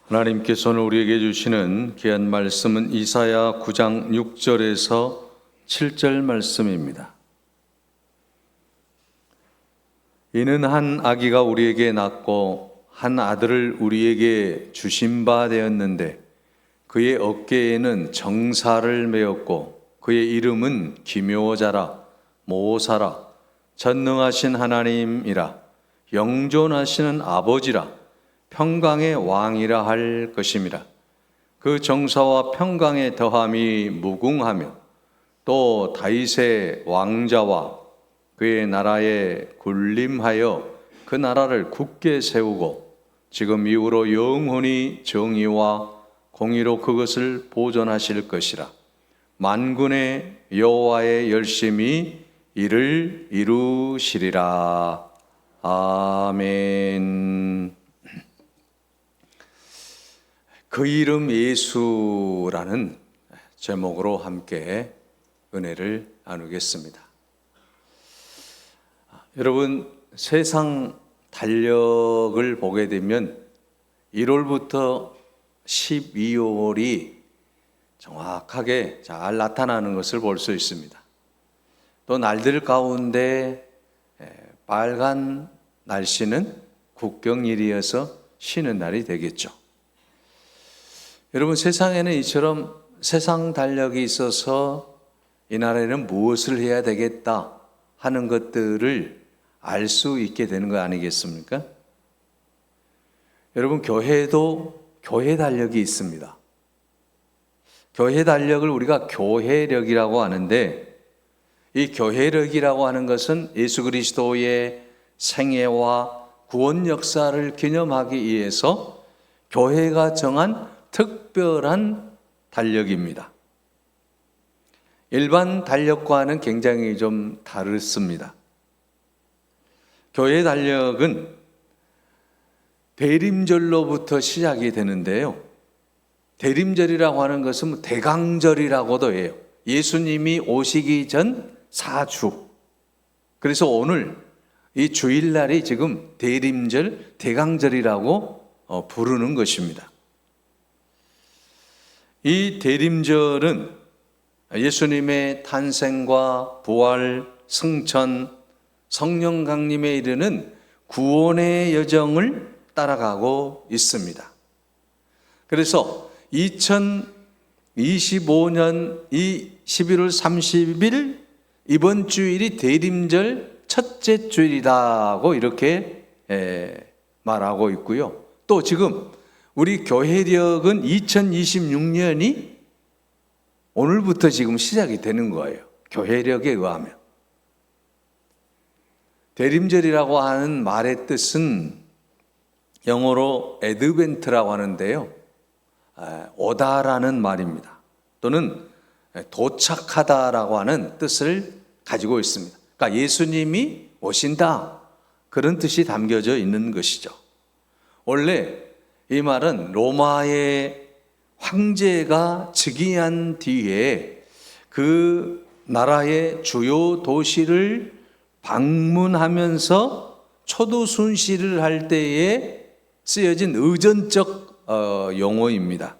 하나님께서 오늘 우리에게 주시는 귀한 말씀은 이사야 9장 6절에서 7절 말씀입니다. 이는 한 아기가 우리에게 낳고 한 아들을 우리에게 주신 바 되었는데 그의 어깨에는 정사를 메었고 그의 이름은 기묘자라 모사라 전능하신 하나님이라 영존하시는 아버지라 평강의 왕이라 할 것임이라. 그 정사와 평강의 더함이 무궁하며 또 다윗의 왕자와 그의 나라에 군림하여 그 나라를 굳게 세우고 지금 이후로 영원히 정의와 공의로 그것을 보존하실 것이라. 만군의 여호와의 열심히 이를 이루시리라. 아멘. 그 이름 예수라는 제목으로 함께 은혜를 나누겠습니다. 여러분, 세상 달력을 보게 되면 1월부터 12월이 정확하게 잘 나타나는 것을 볼 수 있습니다. 또 날들 가운데 빨간 날씨는 국경일이어서 쉬는 날이 되겠죠. 여러분, 세상에는 이처럼 세상 달력이 있어서 이날에는 무엇을 해야 되겠다 하는 것들을 알 수 있게 되는 거 아니겠습니까? 여러분, 교회도 교회 달력이 있습니다. 교회 달력을 우리가 교회력이라고 하는데, 이 교회력이라고 하는 것은 예수 그리스도의 생애와 구원 역사를 기념하기 위해서 교회가 정한 특별한 달력입니다. 일반 달력과는 굉장히 좀 다릅니다. 교회 달력은 대림절로부터 시작이 되는데요. 대림절이라고 하는 것은 대강절이라고도 해요. 예수님이 오시기 전 4주. 그래서 오늘 이 주일날이 지금 대림절, 대강절이라고 부르는 것입니다. 이 대림절은 예수님의 탄생과 부활, 승천, 성령 강림에 이르는 구원의 여정을 따라가고 있습니다. 그래서 2025년 이 11월 30일 이번 주일이 대림절 첫째 주일이라고 이렇게 말하고 있고요. 또 지금 우리 교회력은 2026년이 오늘부터 지금 시작이 되는 거예요. 교회력에 의하면. 대림절이라고 하는 말의 뜻은 영어로 애드벤트라고 하는데요. 오다라는 말입니다. 또는 도착하다라고 하는 뜻을 가지고 있습니다. 그러니까 예수님이 오신다, 그런 뜻이 담겨져 있는 것이죠. 원래 이 말은 로마의 황제가 즉위한 뒤에 그 나라의 주요 도시를 방문하면서 초도 순시를 할 때에 쓰여진 의전적 용어입니다.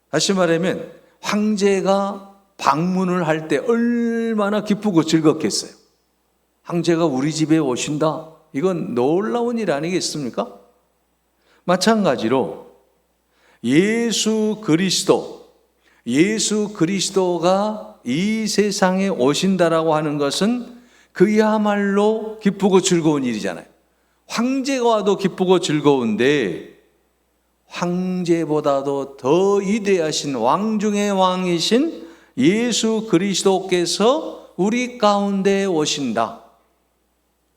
다시 말하면 황제가 방문을 할 때 얼마나 기쁘고 즐겁겠어요. 황제가 우리 집에 오신다, 이건 놀라운 일 아니겠습니까? 마찬가지로 예수 그리스도가 이 세상에 오신다라고 하는 것은 그야말로 기쁘고 즐거운 일이잖아요. 황제가 와도 기쁘고 즐거운데 황제보다도 더 위대하신 왕 중의 왕이신 예수 그리스도께서 우리 가운데 오신다.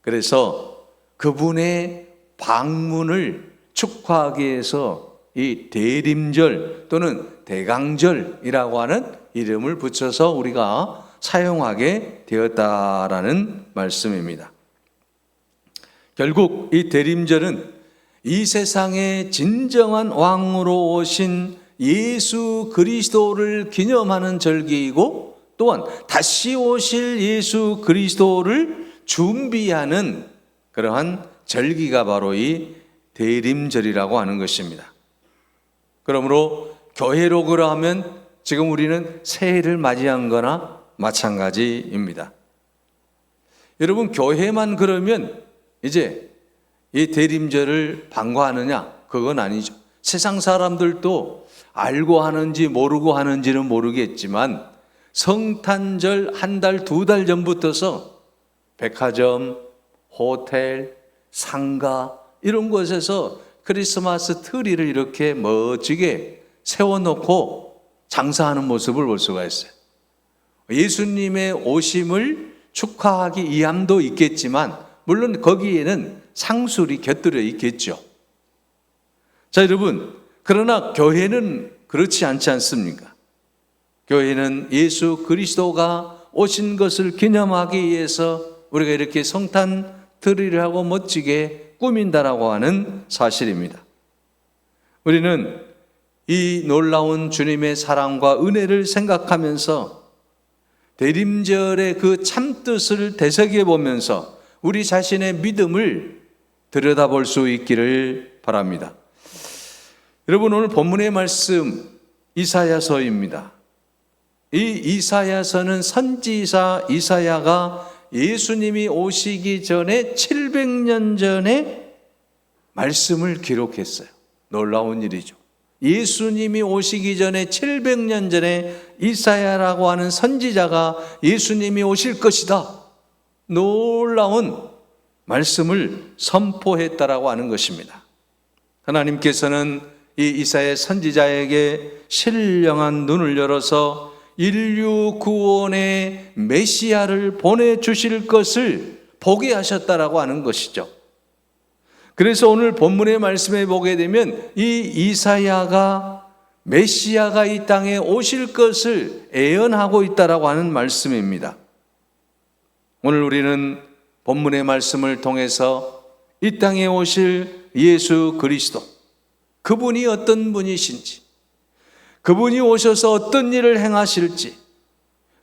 그래서 그분의 방문을 축하하기 위해서 이 대림절 또는 대강절이라고 하는 이름을 붙여서 우리가 사용하게 되었다라는 말씀입니다. 결국 이 대림절은 이 세상의 진정한 왕으로 오신 예수 그리스도를 기념하는 절기이고, 또한 다시 오실 예수 그리스도를 준비하는 그러한 절기가 바로 이 대림절이라고 하는 것입니다. 그러므로 교회로 그러하면 지금 우리는 새해를 맞이한 거나 마찬가지입니다. 여러분, 교회만 그러면 이제 이 대림절을 반가워하느냐? 그건 아니죠. 세상 사람들도 알고 하는지 모르고 하는지는 모르겠지만 성탄절 한 달, 두 달 전부터서 백화점, 호텔, 상가 이런 곳에서 크리스마스 트리를 이렇게 멋지게 세워놓고 장사하는 모습을 볼 수가 있어요. 예수님의 오심을 축하하기 위함도 있겠지만 물론 거기에는 상술이 곁들여 있겠죠. 자, 여러분, 그러나 교회는 그렇지 않지 않습니까? 교회는 예수 그리스도가 오신 것을 기념하기 위해서 우리가 이렇게 성탄 트리를 하고 멋지게 꾸민다라고 하는 사실입니다. 우리는 이 놀라운 주님의 사랑과 은혜를 생각하면서 대림절의 그 참뜻을 되새겨 보면서 우리 자신의 믿음을 들여다볼 수 있기를 바랍니다. 여러분, 오늘 본문의 말씀 이사야서입니다. 이 이사야서는 선지자 이사야가 예수님이 오시기 전에 700년 전에 말씀을 기록했어요. 놀라운 일이죠. 예수님이 오시기 전에 700년 전에 이사야라고 하는 선지자가 예수님이 오실 것이다, 놀라운 말씀을 선포했다라고 하는 것입니다. 하나님께서는 이 이사야 선지자에게 신령한 눈을 열어서 인류 구원의 메시아를 보내주실 것을 보게 하셨다라고 하는 것이죠. 그래서 오늘 본문의 말씀에 보게 되면 이 이사야가 메시아가 이 땅에 오실 것을 예언하고 있다라고 하는 말씀입니다. 오늘 우리는 본문의 말씀을 통해서 이 땅에 오실 예수 그리스도, 그분이 어떤 분이신지, 그분이 오셔서 어떤 일을 행하실지,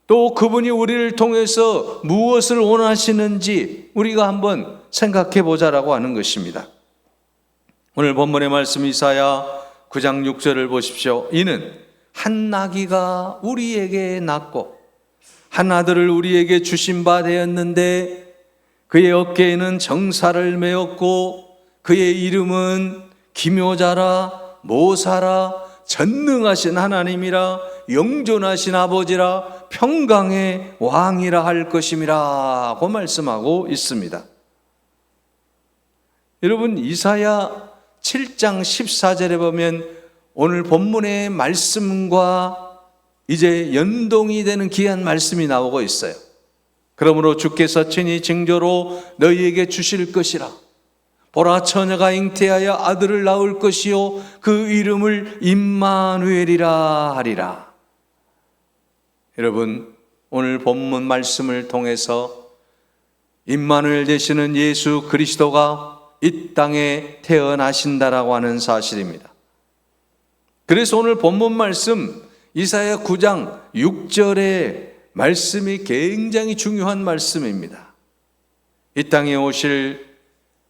또 그분이 우리를 통해서 무엇을 원하시는지 우리가 한번 생각해 보자라고 하는 것입니다. 오늘 본문의 말씀 이사야 9장 6절을 보십시오. 이는 한 나귀가 우리에게 낳고 한 아들을 우리에게 주신 바 되었는데 그의 어깨에는 정사를 메었고 그의 이름은 기묘자라 모사라 전능하신 하나님이라 영존하신 아버지라 평강의 왕이라 할 것임이라 고 말씀하고 있습니다. 여러분, 이사야 7장 14절에 보면 오늘 본문의 말씀과 이제 연동이 되는 귀한 말씀이 나오고 있어요. 그러므로 주께서 친히 징조로 너희에게 주실 것이라. 보라, 처녀가 잉태하여 아들을 낳을 것이요 그 이름을 임마누엘이라 하리라. 여러분, 오늘 본문 말씀을 통해서 임마누엘 되시는 예수 그리스도가 이 땅에 태어나신다라고 하는 사실입니다. 그래서 오늘 본문 말씀 이사야 9장 6절의 말씀이 굉장히 중요한 말씀입니다. 이 땅에 오실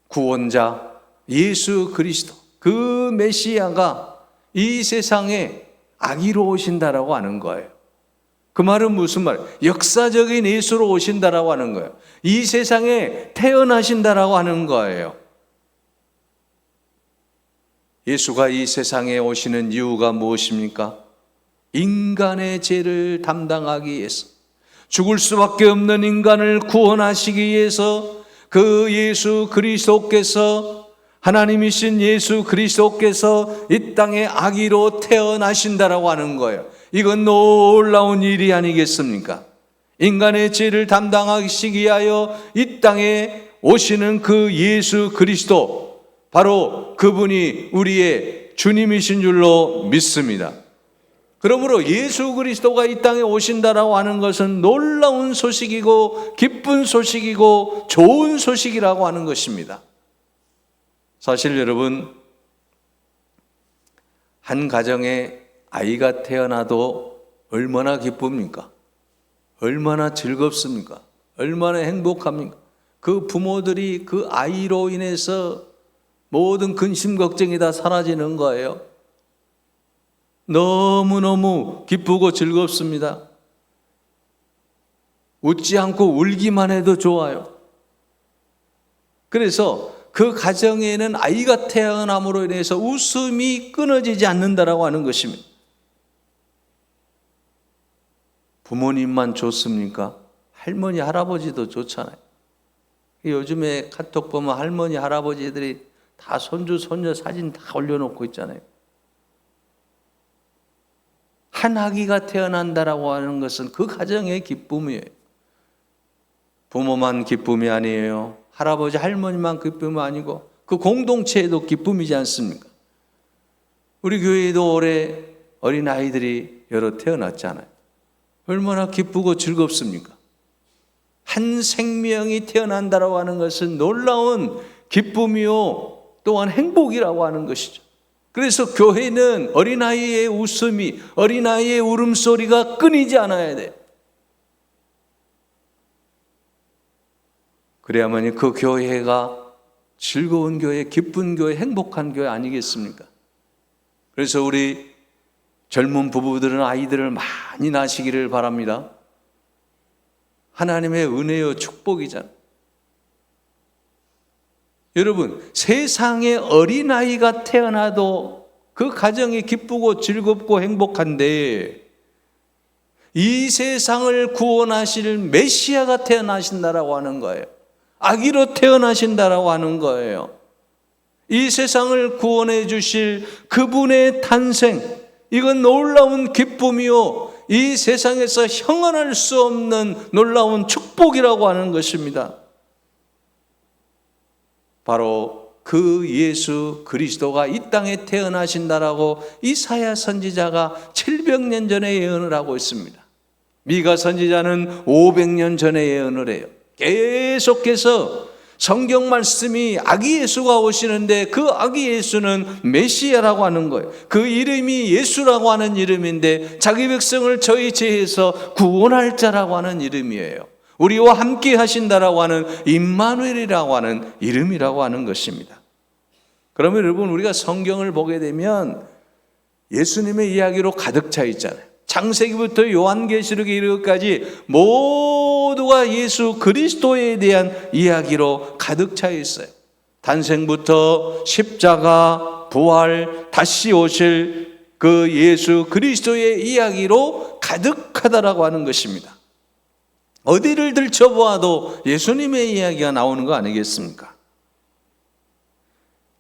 구원자 예수 그리스도, 그 메시아가 이 세상에 아기로 오신다라고 하는 거예요. 그 말은 무슨 말? 역사적인 예수로 오신다라고 하는 거예요. 이 세상에 태어나신다라고 하는 거예요. 예수가 이 세상에 오시는 이유가 무엇입니까? 인간의 죄를 담당하기 위해서, 죽을 수밖에 없는 인간을 구원하시기 위해서 그 예수 그리스도께서, 하나님이신 예수 그리스도께서 이 땅에 아기로 태어나신다라고 하는 거예요. 이건 놀라운 일이 아니겠습니까? 인간의 죄를 담당하시기 위하여 이 땅에 오시는 그 예수 그리스도, 바로 그분이 우리의 주님이신 줄로 믿습니다. 그러므로 예수 그리스도가 이 땅에 오신다라고 하는 것은 놀라운 소식이고 기쁜 소식이고 좋은 소식이라고 하는 것입니다. 사실 여러분, 한 가정에 아이가 태어나도 얼마나 기쁩니까? 얼마나 즐겁습니까? 얼마나 행복합니까? 그 부모들이 그 아이로 인해서 모든 근심 걱정이 다 사라지는 거예요. 너무너무 기쁘고 즐겁습니다. 웃지 않고 울기만 해도 좋아요. 그래서 그 가정에는 아이가 태어남으로 인해서 웃음이 끊어지지 않는다라고 하는 것입니다. 부모님만 좋습니까? 할머니, 할아버지도 좋잖아요. 요즘에 카톡 보면 할머니, 할아버지들이 다 손주, 손녀 사진 다 올려놓고 있잖아요. 한 아기가 태어난다라고 하는 것은 그 가정의 기쁨이에요. 부모만 기쁨이 아니에요. 할아버지, 할머니만 기쁨이 아니고 그 공동체에도 기쁨이지 않습니까? 우리 교회에도 올해 어린아이들이 여러 태어났잖아요. 얼마나 기쁘고 즐겁습니까? 한 생명이 태어난다라고 하는 것은 놀라운 기쁨이요, 또한 행복이라고 하는 것이죠. 그래서 교회는 어린아이의 웃음이, 어린아이의 울음소리가 끊이지 않아야 돼요. 그래야만이 그 교회가 즐거운 교회, 기쁜 교회, 행복한 교회 아니겠습니까? 그래서 우리 젊은 부부들은 아이들을 많이 낳으시기를 바랍니다. 하나님의 은혜요, 축복이잖아요. 여러분, 세상에 어린아이가 태어나도 그 가정이 기쁘고 즐겁고 행복한데, 이 세상을 구원하실 메시아가 태어나신다라고 하는 거예요. 아기로 태어나신다라고 하는 거예요. 이 세상을 구원해 주실 그분의 탄생, 이건 놀라운 기쁨이요, 이 세상에서 형언할 수 없는 놀라운 축복이라고 하는 것입니다. 바로 그 예수 그리스도가 이 땅에 태어나신다라고 이사야 선지자가 700년 전에 예언을 하고 있습니다. 미가 선지자는 500년 전에 예언을 해요. 계속해서 성경 말씀이 아기 예수가 오시는데 그 아기 예수는 메시아라고 하는 거예요. 그 이름이 예수라고 하는 이름인데 자기 백성을 저희 죄에서 구원할 자라고 하는 이름이에요. 우리와 함께 하신다라고 하는 임마누엘이라고 하는 이름이라고 하는 것입니다. 그러면 여러분, 우리가 성경을 보게 되면 예수님의 이야기로 가득 차 있잖아요. 창세기부터 요한계시록에 이르기까지 모두가 예수 그리스도에 대한 이야기로 가득 차 있어요. 탄생부터 십자가, 부활, 다시 오실 그 예수 그리스도의 이야기로 가득하다라고 하는 것입니다. 어디를 들춰보아도 예수님의 이야기가 나오는 거 아니겠습니까?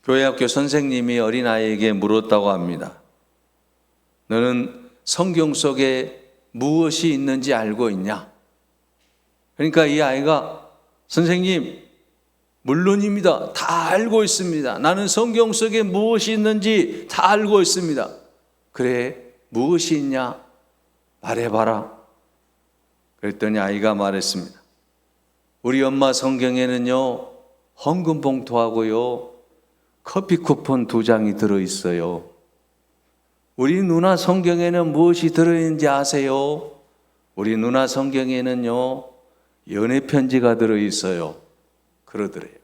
교회학교 선생님이 어린아이에게 물었다고 합니다. 너는 성경 속에 무엇이 있는지 알고 있냐? 그러니까 이 아이가, 선생님, 물론입니다. 다 알고 있습니다. 나는 성경 속에 무엇이 있는지 다 알고 있습니다. 그래, 무엇이 있냐? 말해봐라. 그랬더니 아이가 말했습니다. 우리 엄마 성경에는요, 헌금 봉투하고요, 커피 쿠폰 2장이 들어있어요. 우리 누나 성경에는 무엇이 들어있는지 아세요? 우리 누나 성경에는요, 연애 편지가 들어있어요. 그러더래요.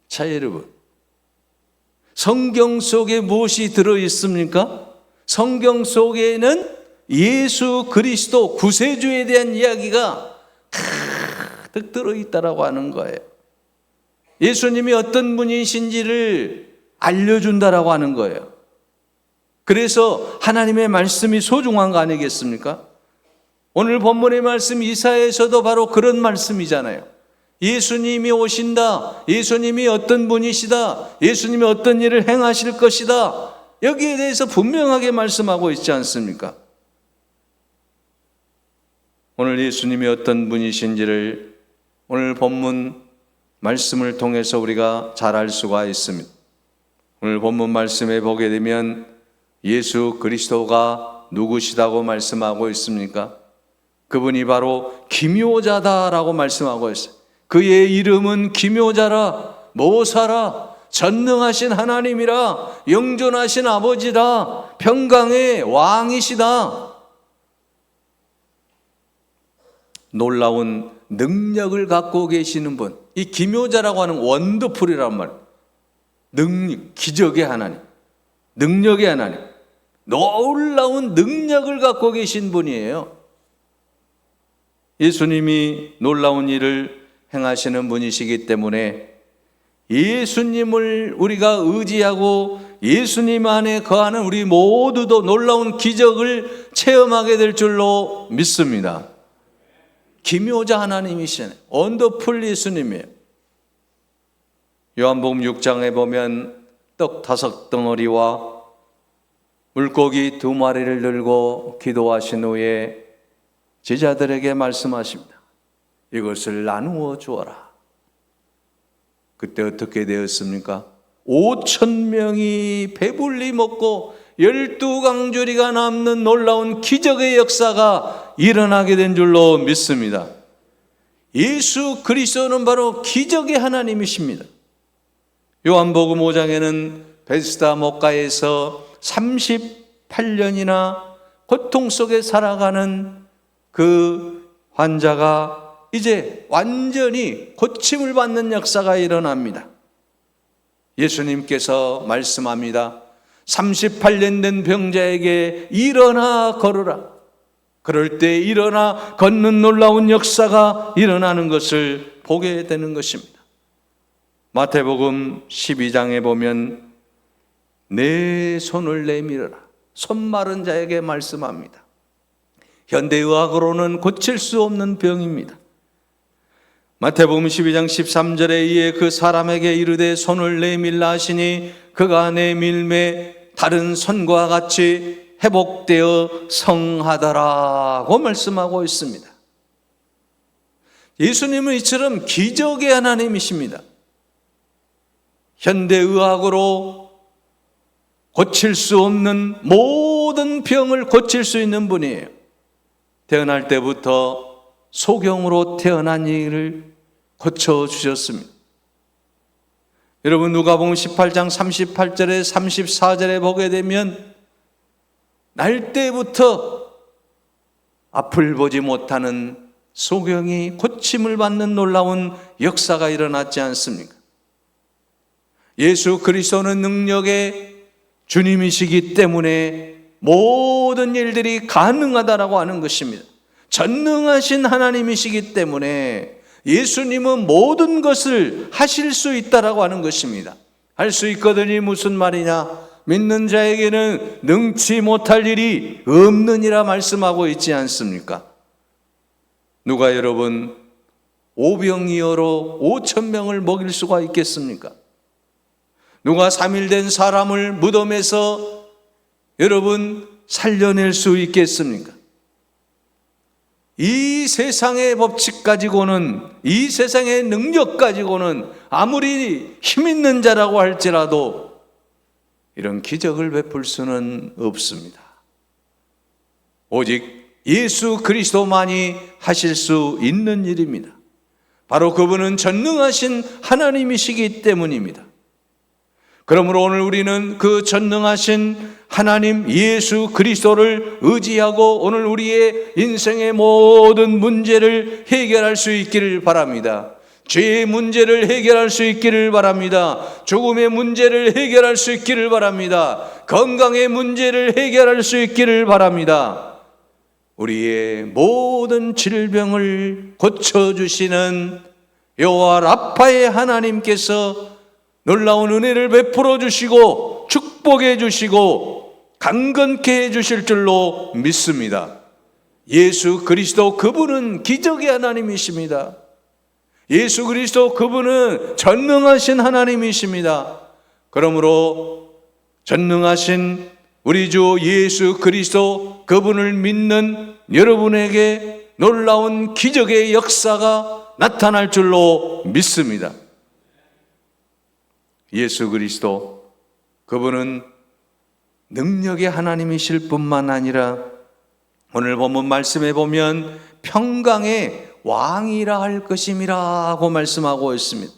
자, 여러분, 성경 속에 무엇이 들어있습니까? 성경 속에는 예수 그리스도 구세주에 대한 이야기가 가득 들어있다라고 하는 거예요. 예수님이 어떤 분이신지를 알려준다라고 하는 거예요. 그래서 하나님의 말씀이 소중한 거 아니겠습니까? 오늘 본문의 말씀 이사야에서도 바로 그런 말씀이잖아요. 예수님이 오신다, 예수님이 어떤 분이시다, 예수님이 어떤 일을 행하실 것이다, 여기에 대해서 분명하게 말씀하고 있지 않습니까? 오늘 예수님이 어떤 분이신지를 오늘 본문 말씀을 통해서 우리가 잘 알 수가 있습니다. 오늘 본문 말씀에 보게 되면 예수 그리스도가 누구시다고 말씀하고 있습니까? 그분이 바로 기묘자다라고 말씀하고 있어요. 그의 이름은 기묘자라, 모사라, 전능하신 하나님이라, 영존하신 아버지라, 평강의 왕이시다. 놀라운 능력을 갖고 계시는 분, 이 기묘자라고 하는 원더풀이란 말, 능력, 기적의 하나님, 능력의 하나님, 놀라운 능력을 갖고 계신 분이에요. 예수님이 놀라운 일을 행하시는 분이시기 때문에 예수님을 우리가 의지하고 예수님 안에 거하는 우리 모두도 놀라운 기적을 체험하게 될 줄로 믿습니다. 기묘자 하나님이시네. 원더풀 예수님이에요. 요한복음 6장에 보면 떡 5덩어리와 물고기 2마리를 들고 기도하신 후에 제자들에게 말씀하십니다. 이것을 나누어 주어라. 그때 어떻게 되었습니까? 5,000명이 배불리 먹고 12강조리가 남는 놀라운 기적의 역사가 일어나게 된 줄로 믿습니다. 예수 그리스도는 바로 기적의 하나님이십니다. 요한복음 5장에는 베스다 목가에서 38년이나 고통 속에 살아가는 그 환자가 이제 완전히 고침을 받는 역사가 일어납니다. 예수님께서 말씀합니다. 38년 된 병자에게 일어나 걸으라. 그럴 때 일어나 걷는 놀라운 역사가 일어나는 것을 보게 되는 것입니다. 마태복음 12장에 보면 내 손을 내밀어라. 손 마른 자에게 말씀합니다. 현대의학으로는 고칠 수 없는 병입니다. 마태복음 12장 13절에 이에 그 사람에게 이르되 손을 내밀라 하시니 그가 내밀매 다른 손과 같이 회복되어 성하더라고 말씀하고 있습니다. 예수님은 이처럼 기적의 하나님이십니다. 현대의학으로 고칠 수 없는 모든 병을 고칠 수 있는 분이에요. 태어날 때부터 소경으로 태어난 일을 고쳐주셨습니다. 여러분 누가복음 18장 38절에 34절에 보게 되면 날 때부터 앞을 보지 못하는 소경이 고침을 받는 놀라운 역사가 일어났지 않습니까? 예수 그리스도는 능력의 주님이시기 때문에 모든 일들이 가능하다라고 하는 것입니다. 전능하신 하나님이시기 때문에 예수님은 모든 것을 하실 수 있다라고 하는 것입니다. 할 수 있거든이 무슨 말이냐? 믿는 자에게는 능치 못할 일이 없느니라 말씀하고 있지 않습니까? 누가 여러분 오병이어로 5,000명을 먹일 수가 있겠습니까? 누가 3일 된 사람을 무덤에서 여러분 살려낼 수 있겠습니까? 이 세상의 법칙 가지고는, 이 세상의 능력 가지고는 아무리 힘 있는 자라고 할지라도 이런 기적을 베풀 수는 없습니다. 오직 예수 그리스도만이 하실 수 있는 일입니다. 바로 그분은 전능하신 하나님이시기 때문입니다. 그러므로 오늘 우리는 그 전능하신 하나님 예수 그리스도를 의지하고 오늘 우리의 인생의 모든 문제를 해결할 수 있기를 바랍니다. 죄의 문제를 해결할 수 있기를 바랍니다. 죽음의 문제를 해결할 수 있기를 바랍니다. 건강의 문제를 해결할 수 있기를 바랍니다. 우리의 모든 질병을 고쳐주시는 여호와 라파의 하나님께서 놀라운 은혜를 베풀어 주시고 축복해 주시고 강건케 해 주실 줄로 믿습니다. 예수 그리스도 그분은 기적의 하나님이십니다. 예수 그리스도 그분은 전능하신 하나님이십니다. 그러므로 전능하신 우리 주 예수 그리스도 그분을 믿는 여러분에게 놀라운 기적의 역사가 나타날 줄로 믿습니다. 예수 그리스도 그분은 능력의 하나님이실 뿐만 아니라 오늘 본문 말씀에 보면 평강의 왕이라 할 것임이라고 말씀하고 있습니다.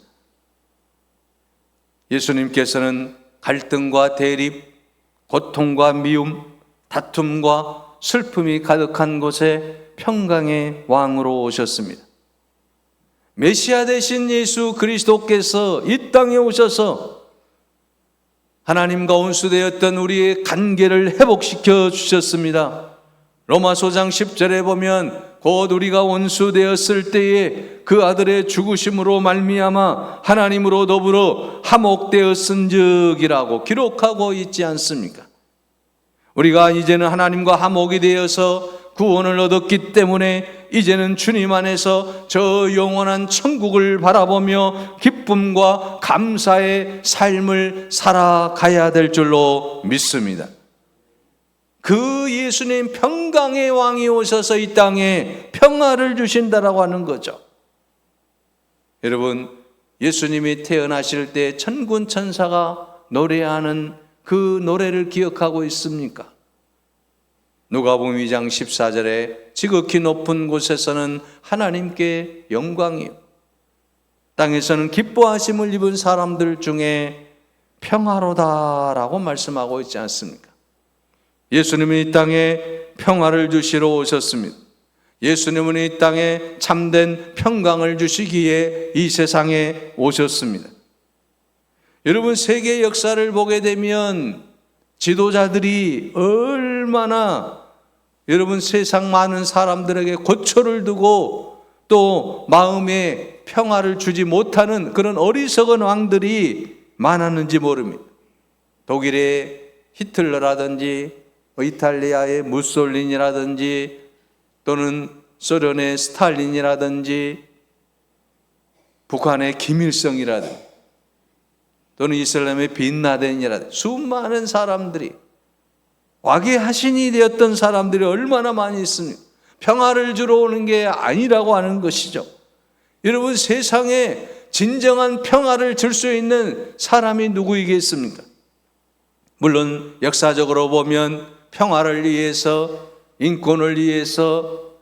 예수님께서는 갈등과 대립, 고통과 미움, 다툼과 슬픔이 가득한 곳에 평강의 왕으로 오셨습니다. 메시아 되신 예수 그리스도께서 이 땅에 오셔서 하나님과 원수되었던 우리의 관계를 회복시켜 주셨습니다. 로마서 장 10절에 보면 곧 우리가 원수되었을 때에 그 아들의 죽으심으로 말미암아 하나님으로 더불어 화목되었은즉이라고 기록하고 있지 않습니까? 우리가 이제는 하나님과 화목이 되어서 구원을 얻었기 때문에 이제는 주님 안에서 저 영원한 천국을 바라보며 기쁨과 감사의 삶을 살아가야 될 줄로 믿습니다. 그 예수님 평강의 왕이 오셔서 이 땅에 평화를 주신다라고 하는 거죠. 여러분, 예수님이 태어나실 때 천군 천사가 노래하는 그 노래를 기억하고 있습니까? 누가복음 2장 14절에 지극히 높은 곳에서는 하나님께 영광이요, 땅에서는 기뻐하심을 입은 사람들 중에 평화로다라고 말씀하고 있지 않습니까? 예수님은 이 땅에 평화를 주시러 오셨습니다. 예수님은 이 땅에 참된 평강을 주시기에 이 세상에 오셨습니다. 여러분, 세계 역사를 보게 되면 지도자들이 얼마나 여러분 세상 많은 사람들에게 고초를 두고 또 마음에 평화를 주지 못하는 그런 어리석은 왕들이 많았는지 모릅니다. 독일의 히틀러라든지 이탈리아의 무솔리니라든지 또는 소련의 스탈린이라든지 북한의 김일성이라든지 또는 이슬람의 빈라덴이라든지 수많은 사람들이 왕의 하신이 되었던 사람들이 얼마나 많이 있습니까? 평화를 주러 오는 게 아니라고 하는 것이죠. 여러분, 세상에 진정한 평화를 줄 수 있는 사람이 누구이겠습니까? 물론 역사적으로 보면 평화를 위해서, 인권을 위해서,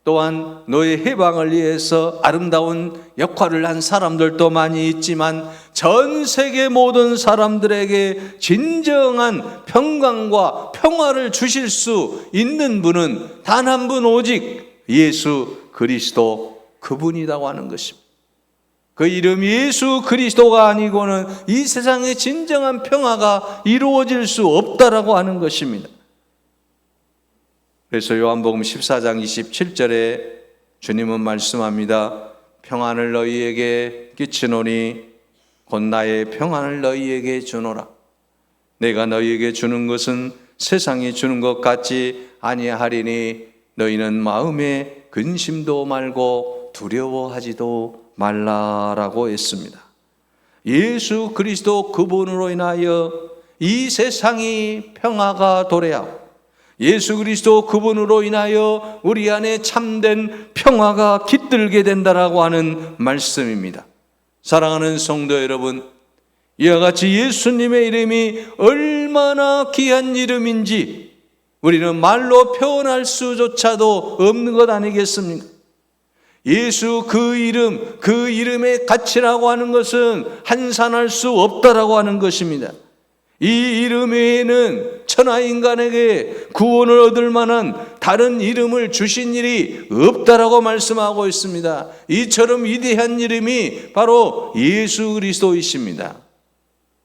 또한 너의 해방을 위해서 아름다운 역할을 한 사람들도 많이 있지만 전 세계 모든 사람들에게 진정한 평강과 평화를 주실 수 있는 분은 단 한 분, 오직 예수 그리스도 그분이라고 하는 것입니다. 그 이름 예수 그리스도가 아니고는 이 세상에 진정한 평화가 이루어질 수 없다라고 하는 것입니다. 그래서 요한복음 14장 27절에 주님은 말씀합니다. 평안을 너희에게 끼치노니 곧 나의 평안을 너희에게 주노라. 내가 너희에게 주는 것은 세상이 주는 것 같지 아니하리니 너희는 마음에 근심도 말고 두려워하지도 말라라고 했습니다. 예수 그리스도 그분으로 인하여 이 세상이 평화가 도래하고 예수 그리스도 그분으로 인하여 우리 안에 참된 평화가 깃들게 된다라고 하는 말씀입니다. 사랑하는 성도 여러분, 이와 같이 예수님의 이름이 얼마나 귀한 이름인지 우리는 말로 표현할 수조차도 없는 것 아니겠습니까? 예수 그 이름, 그 이름의 가치라고 하는 것은 한산할 수 없다라고 하는 것입니다. 이 이름 외에는 천하인간에게 구원을 얻을 만한 다른 이름을 주신 일이 없다라고 말씀하고 있습니다. 이처럼 위대한 이름이 바로 예수 그리스도이십니다.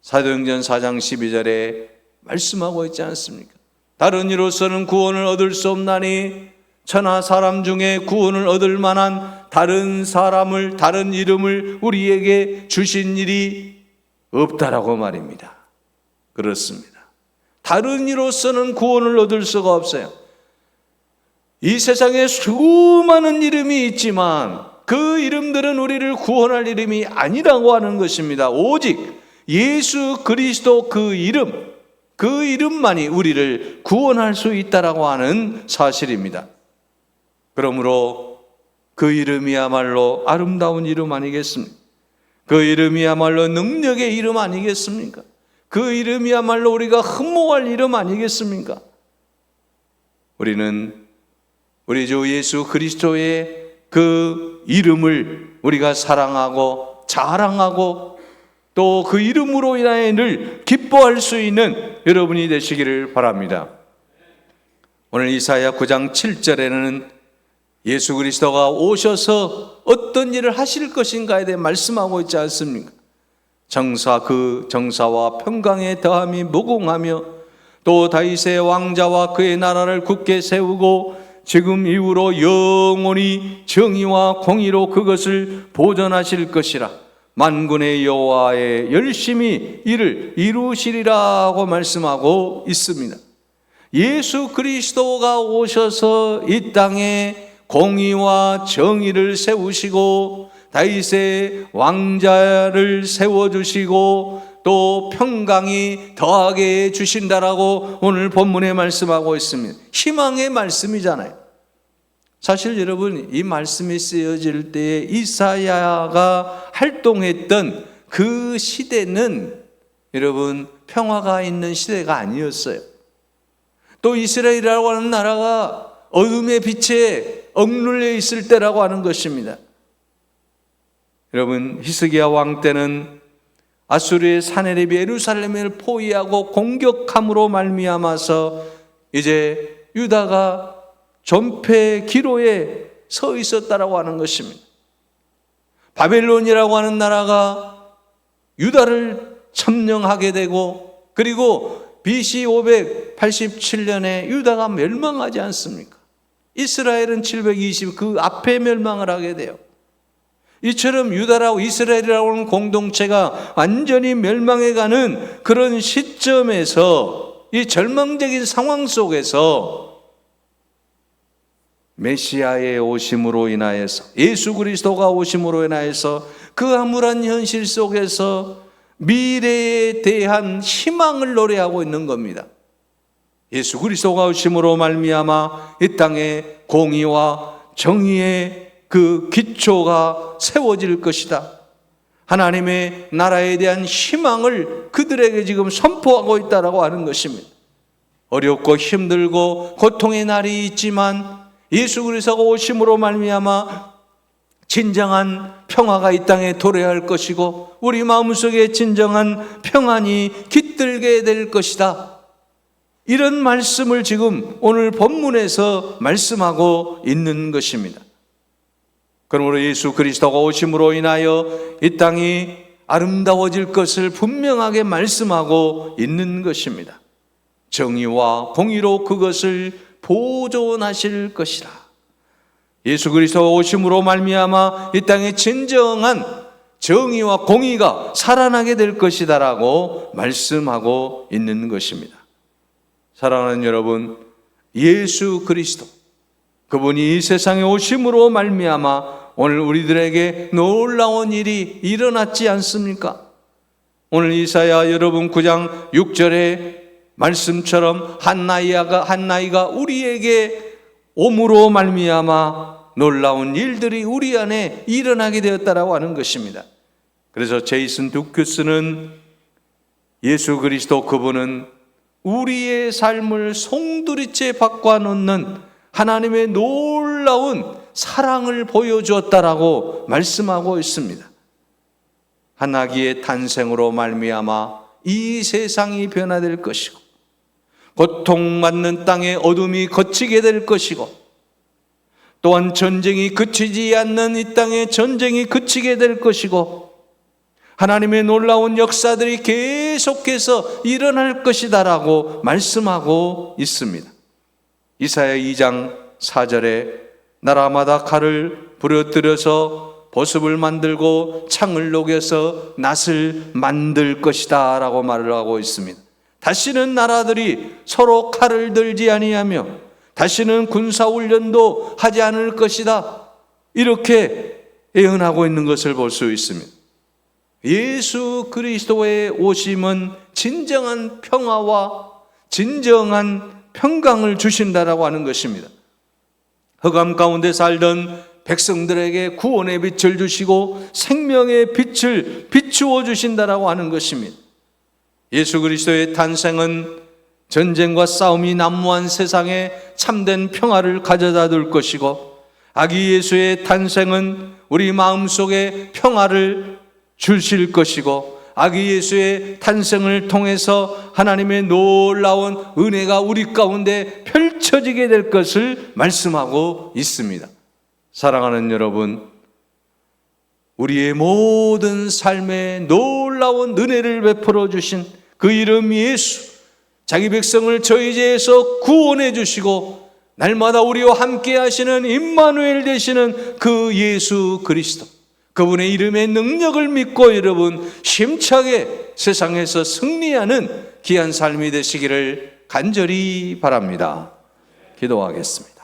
사도행전 4장 12절에 말씀하고 있지 않습니까? 다른 이로서는 구원을 얻을 수 없나니 천하 사람 중에 구원을 얻을 만한 다른 사람을, 다른 이름을 우리에게 주신 일이 없다라고 말입니다. 그렇습니다. 다른 이로서는 구원을 얻을 수가 없어요. 이 세상에 수많은 이름이 있지만 그 이름들은 우리를 구원할 이름이 아니라고 하는 것입니다. 오직 예수 그리스도 그 이름만이 우리를 구원할 수 있다라고 하는 사실입니다. 그러므로 그 이름이야말로 아름다운 이름 아니겠습니까? 그 이름이야말로 능력의 이름 아니겠습니까? 그 이름이야말로 우리가 흠모할 이름 아니겠습니까? 우리는 우리 주 예수 그리스도의 그 이름을 우리가 사랑하고 자랑하고 또 그 이름으로 인하여 늘 기뻐할 수 있는 여러분이 되시기를 바랍니다. 오늘 이사야 9장 7절에는 예수 그리스도가 오셔서 어떤 일을 하실 것인가에 대해 말씀하고 있지 않습니까? 그 정사와 평강의 더함이 무궁하며 또 다윗의 왕자와 그의 나라를 굳게 세우고 지금 이후로 영원히 정의와 공의로 그것을 보존하실 것이라. 만군의 여호와의 열심히 이를 이루시리라고 말씀하고 있습니다. 예수 그리스도가 오셔서 이 땅에 공의와 정의를 세우시고 다윗의 왕자를 세워주시고 또 평강이 더하게 해주신다라고 오늘 본문에 말씀하고 있습니다. 희망의 말씀이잖아요. 사실 여러분, 이 말씀이 쓰여질 때에 이사야가 활동했던 그 시대는 여러분 평화가 있는 시대가 아니었어요. 또 이스라엘이라고 하는 나라가 어둠의 빛에 억눌려 있을 때라고 하는 것입니다. 여러분, 히스기야 왕 때는 아수르의 사내립이 예루살렘을 포위하고 공격함으로 말미암아서 이제 유다가 존폐 기로에 서 있었다라고 하는 것입니다. 바벨론이라고 하는 나라가 유다를 점령하게 되고 그리고 BC 587년에 유다가 멸망하지 않습니까? 이스라엘은 720 그 앞에 멸망을 하게 돼요. 이처럼 유다라고 이스라엘이라고 하는 공동체가 완전히 멸망해가는 그런 시점에서 이 절망적인 상황 속에서 메시아의 오심으로 인하여서 예수 그리스도가 오심으로 인하여서 그 암울한 현실 속에서 미래에 대한 희망을 노래하고 있는 겁니다. 예수 그리스도가 오심으로 말미암아 이 땅에 공의와 정의의 그 기초가 세워질 것이다. 하나님의 나라에 대한 희망을 그들에게 지금 선포하고 있다라고 하는 것입니다. 어렵고 힘들고 고통의 날이 있지만 예수 그리스도가 오심으로 말미암아 진정한 평화가 이 땅에 도래할 것이고 우리 마음속에 진정한 평안이 깃들게 될 것이다. 이런 말씀을 지금 오늘 본문에서 말씀하고 있는 것입니다. 그러므로 예수 그리스도가 오심으로 인하여 이 땅이 아름다워질 것을 분명하게 말씀하고 있는 것입니다. 정의와 공의로 그것을 보존하실 것이라. 예수 그리스도가 오심으로 말미암아 이 땅에 진정한 정의와 공의가 살아나게 될 것이다라고 말씀하고 있는 것입니다. 사랑하는 여러분, 예수 그리스도 그분이 이 세상에 오심으로 말미암아 오늘 우리들에게 놀라운 일이 일어났지 않습니까? 오늘 이사야 여러분 9장 6절의 말씀처럼 한 나이가 우리에게 옴으로 말미암아 놀라운 일들이 우리 안에 일어나게 되었다라고 하는 것입니다. 그래서 제이슨 두큐스는 예수 그리스도 그분은 우리의 삶을 송두리째 바꿔놓는 하나님의 놀라운 사랑을 보여주었다라고 말씀하고 있습니다. 한 아기의 탄생으로 말미암아 이 세상이 변화될 것이고 고통받는 땅의 어둠이 걷히게 될 것이고 또한 전쟁이 그치지 않는 이 땅의 전쟁이 그치게 될 것이고 하나님의 놀라운 역사들이 계속해서 일어날 것이다라고 말씀하고 있습니다. 이사야 2장 4절에 나라마다 칼을 부러뜨려서 보습을 만들고 창을 녹여서 낫을 만들 것이다 라고 말을 하고 있습니다. 다시는 나라들이 서로 칼을 들지 아니하며 다시는 군사훈련도 하지 않을 것이다, 이렇게 예언하고 있는 것을 볼 수 있습니다. 예수 그리스도의 오심은 진정한 평화와 진정한 평강을 주신다라고 하는 것입니다. 흑암 가운데 살던 백성들에게 구원의 빛을 주시고 생명의 빛을 비추어 주신다라고 하는 것입니다. 예수 그리스도의 탄생은 전쟁과 싸움이 난무한 세상에 참된 평화를 가져다 둘 것이고 아기 예수의 탄생은 우리 마음속에 평화를 주실 것이고 아기 예수의 탄생을 통해서 하나님의 놀라운 은혜가 우리 가운데 펼쳐지게 될 것을 말씀하고 있습니다. 사랑하는 여러분, 우리의 모든 삶에 놀라운 은혜를 베풀어 주신 그 이름 예수, 자기 백성을 저희 죄에서 구원해 주시고 날마다 우리와 함께 하시는 임마누엘 되시는 그 예수 그리스도, 그분의 이름의 능력을 믿고 여러분 힘차게 세상에서 승리하는 귀한 삶이 되시기를 간절히 바랍니다. 기도하겠습니다.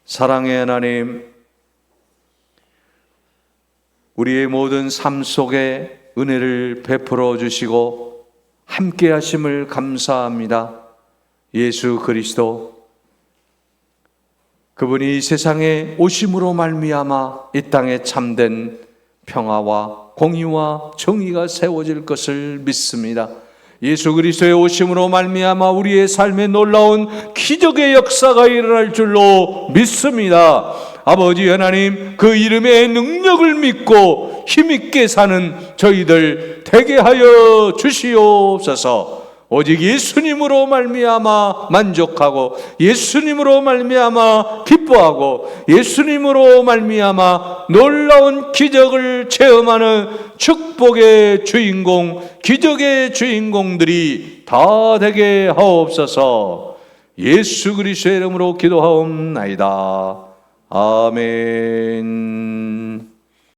사랑의 하나님, 우리의 모든 삶 속에 은혜를 베풀어 주시고 함께 하심을 감사합니다. 예수 그리스도, 그분이 이 세상에 오심으로 말미암아 이 땅에 참된 평화와 공의와 정의가 세워질 것을 믿습니다. 예수 그리스도의 오심으로 말미암아 우리의 삶에 놀라운 기적의 역사가 일어날 줄로 믿습니다. 아버지 하나님, 그 이름의 능력을 믿고 힘있게 사는 저희들 되게 하여 주시옵소서. 오직 예수님으로 말미암아 만족하고 예수님으로 말미암아 기뻐하고 예수님으로 말미암아 놀라운 기적을 체험하는 축복의 주인공, 기적의 주인공들이 다 되게 하옵소서. 예수 그리스도의 이름으로 기도하옵나이다. 아멘.